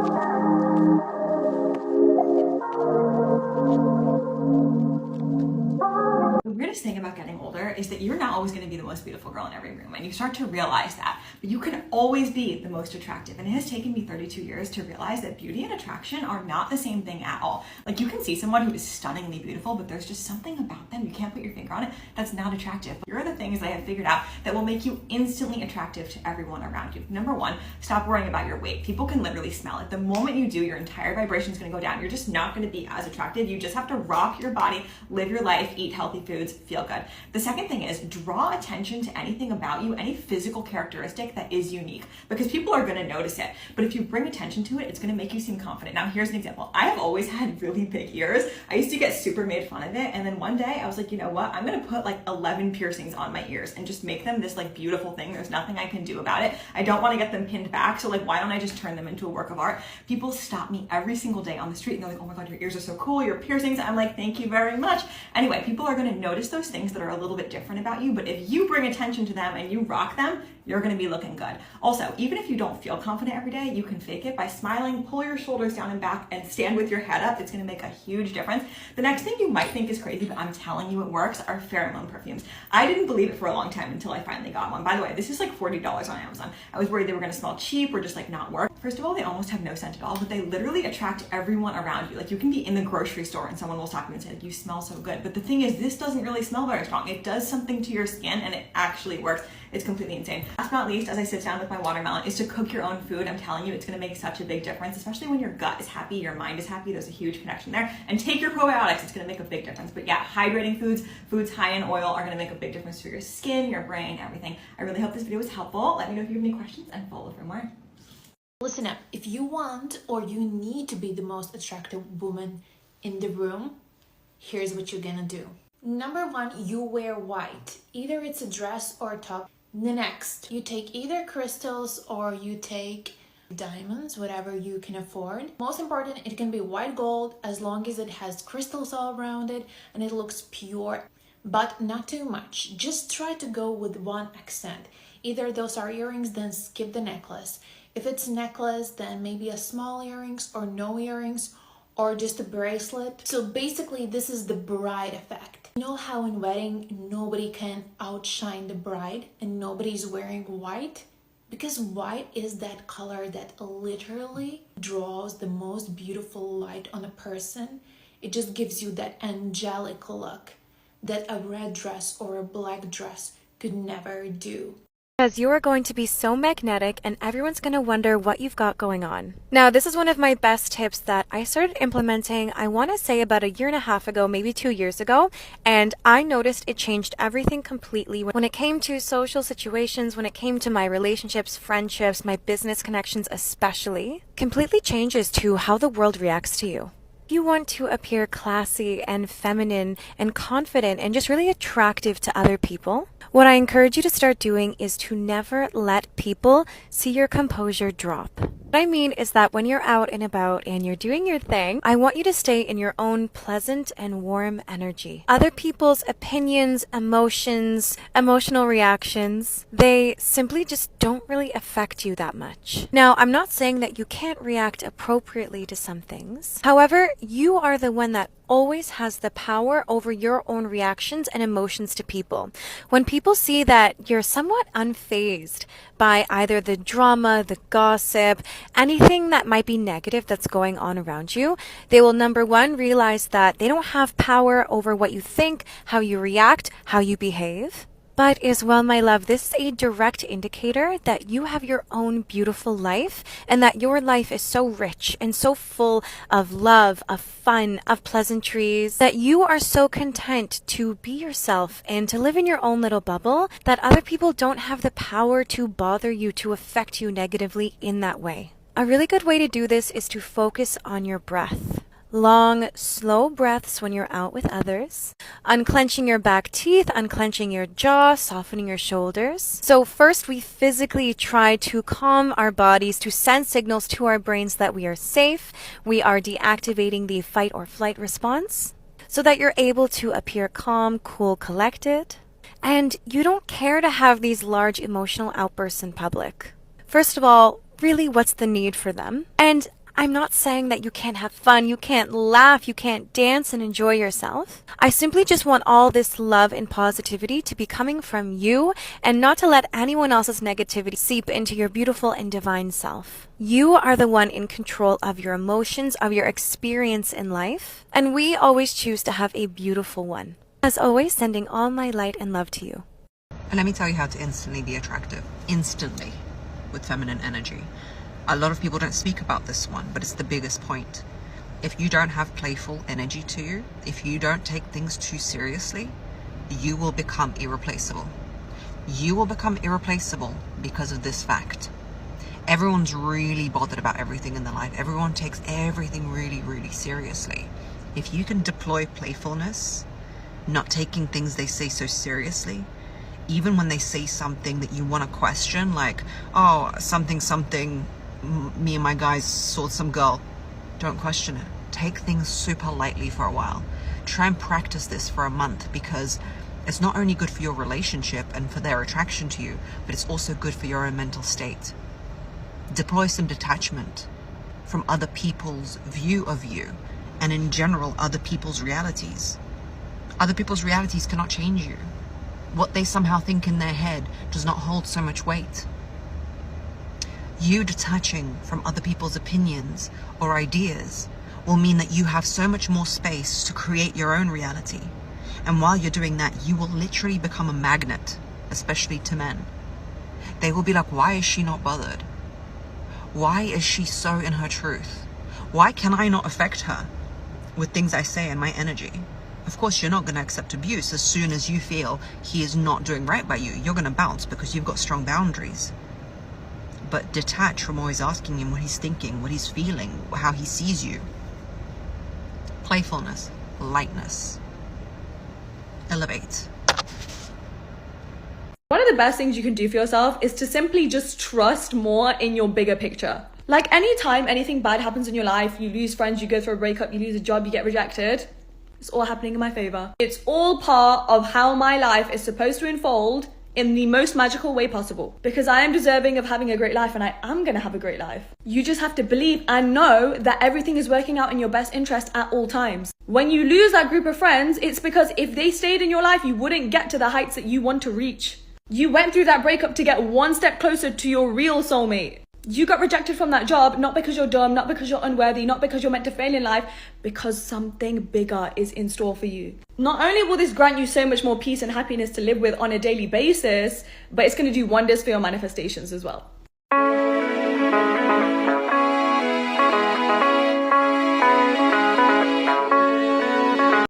The weirdest thing about getting older is that you're not always going to be the most beautiful girl in every room, and you start to realize that, but you can always be the most attractive. And it has taken me 32 years to realize that beauty and attraction are not the same thing at all. Like, you can see someone who is stunningly beautiful, but there's just something about them, you can't put your finger on it, that's not attractive. Here are the things I have figured out that will make you instantly attractive to everyone around you. Number one, stop worrying about your weight. People can literally smell it. The moment you do, your entire vibration is going to go down. You're just not going to be as attractive. You just have to rock your body, live your life, eat healthy foods, feel good. The second thing is draw attention to anything about you, any physical characteristic that is unique, because people are going to notice it. But if you bring attention to it, it's going to make you seem confident. Now, here's an example. I have always had really big ears. I used to get super made fun of it. And then one day I was like, you know what? I'm going to put like 11 piercings on my ears and just make them this like beautiful thing. There's nothing I can do about it. I don't want to get them pinned back. So like, why don't I just turn them into a work of art? People stop me every single day on the street and they're like, oh my God, your ears are so cool. Your piercings. I'm like, thank you very much. Anyway, people are going to notice those things that are a little bit different about you, but if you bring attention to them and you rock them, you're going to be looking good. Also, even if you don't feel confident every day, you can fake it by smiling, pull your shoulders down and back, and stand with your head up. It's going to make a huge difference. The next thing you might think is crazy, but I'm telling you it works, are pheromone perfumes. I didn't believe it for a long time until I finally got one. By the way, this is like $40 on Amazon. I was worried they were going to smell cheap or just like not work. First of all, they almost have no scent at all, but they literally attract everyone around you. Like, you can be in the grocery store and someone will stop you and say, like, you smell so good. But the thing is, this doesn't really smell very strong. It does something to your skin and it actually works. It's completely insane. Last but not least, as I sit down with my watermelon, is to cook your own food. I'm telling you, it's going to make such a big difference, especially when your gut is happy, your mind is happy. There's a huge connection there. And take your probiotics. It's going to make a big difference. But yeah, hydrating foods high in oil are going to make a big difference for your skin, your brain, everything. I really hope this video was helpful. Let me know if you have any questions and follow for more. Listen up, if you want or you need to be the most attractive woman in the room, here's what you're gonna do. Number one, you wear white. Either it's a dress or a top. The next, you take either crystals or you take diamonds, whatever you can afford. Most important, it can be white gold as long as it has crystals all around it and it looks pure, but not too much. Just try to go with one accent. Either those are earrings, then skip the necklace. If it's a necklace, then maybe a small earrings or no earrings or just a bracelet. So basically, this is the bride effect. You know how in wedding, nobody can outshine the bride and nobody's wearing white? Because white is that color that literally draws the most beautiful light on a person. It just gives you that angelic look that a red dress or a black dress could never do. Because you are going to be so magnetic and everyone's going to wonder what you've got going on. Now, this is one of my best tips that I started implementing, I want to say about 1.5 years ago, maybe 2 years ago, and I noticed it changed everything completely when it came to social situations, when it came to my relationships, friendships, my business connections especially. Completely changes to how the world reacts to you. You want to appear classy and feminine and confident and just really attractive to other people, what I encourage you to start doing is to never let people see your composure drop. What I mean is that when you're out and about and you're doing your thing, I want you to stay in your own pleasant and warm energy. Other people's opinions, emotions, emotional reactions, they simply just don't really affect you that much. Now, I'm not saying that you can't react appropriately to some things. However, you are the one that always has the power over your own reactions and emotions to people. When people see that you're somewhat unfazed by either the drama, the gossip, anything that might be negative that's going on around you, they will, number one, realize that they don't have power over what you think, how you react, how you behave. But as well, my love, this is a direct indicator that you have your own beautiful life and that your life is so rich and so full of love, of fun, of pleasantries, that you are so content to be yourself and to live in your own little bubble that other people don't have the power to bother you, to affect you negatively in that way. A really good way to do this is to focus on your breath. Long, slow breaths when you're out with others. Unclenching your back teeth, unclenching your jaw, softening your shoulders. So first, we physically try to calm our bodies, to send signals to our brains that we are safe. We are deactivating the fight or flight response so that you're able to appear calm, cool, collected. And you don't care to have these large emotional outbursts in public. First of all, really, what's the need for them? And I'm not saying that you can't have fun, you can't laugh, you can't dance and enjoy yourself. I simply just want all this love and positivity to be coming from you and not to let anyone else's negativity seep into your beautiful and divine self. You are the one in control of your emotions, of your experience in life, and we always choose to have a beautiful one. As always, sending all my light and love to you. And let me tell you how to instantly be attractive. Instantly. With feminine energy. A lot of people don't speak about this one, but it's the biggest point. If you don't have playful energy to you, if you don't take things too seriously, you will become irreplaceable. You will become irreplaceable because of this fact. Everyone's really bothered about everything in their life. Everyone takes everything really, really seriously. If you can deploy playfulness, not taking things they say so seriously, even when they say something that you want to question, like, oh, something, me and my guys saw some girl, don't question it. Take things super lightly for a while. Try and practice this for a month, because it's not only good for your relationship and for their attraction to you, but it's also good for your own mental state. Deploy some detachment from other people's view of you, and in general, other people's realities. Other people's realities cannot change you. What they somehow think in their head does not hold so much weight. You detaching from other people's opinions or ideas will mean that you have so much more space to create your own reality. And while you're doing that, you will literally become a magnet, especially to men. They will be like, why is she not bothered? Why is she so in her truth? Why can I not affect her with things I say and my energy? Of course, you're not going to accept abuse. As soon as you feel he is not doing right by you, you're going to bounce because you've got strong boundaries. But detach from always asking him what he's thinking, what he's feeling, how he sees you. Playfulness, lightness. Elevate. One of the best things you can do for yourself is to simply just trust more in your bigger picture. Like, anytime anything bad happens in your life, you lose friends, you go through a breakup, you lose a job, you get rejected, it's all happening in my favor. It's all part of how my life is supposed to unfold in the most magical way possible, because I am deserving of having a great life, and I am going to have a great life. You just have to believe and know that everything is working out in your best interest at all times. When you lose that group of friends, it's because if they stayed in your life, you wouldn't get to the heights that you want to reach. You went through that breakup to get one step closer to your real soulmate. You got rejected from that job, not because you're dumb, not because you're unworthy, not because you're meant to fail in life, because something bigger is in store for you. Not only will this grant you so much more peace and happiness to live with on a daily basis, but it's going to do wonders for your manifestations as well.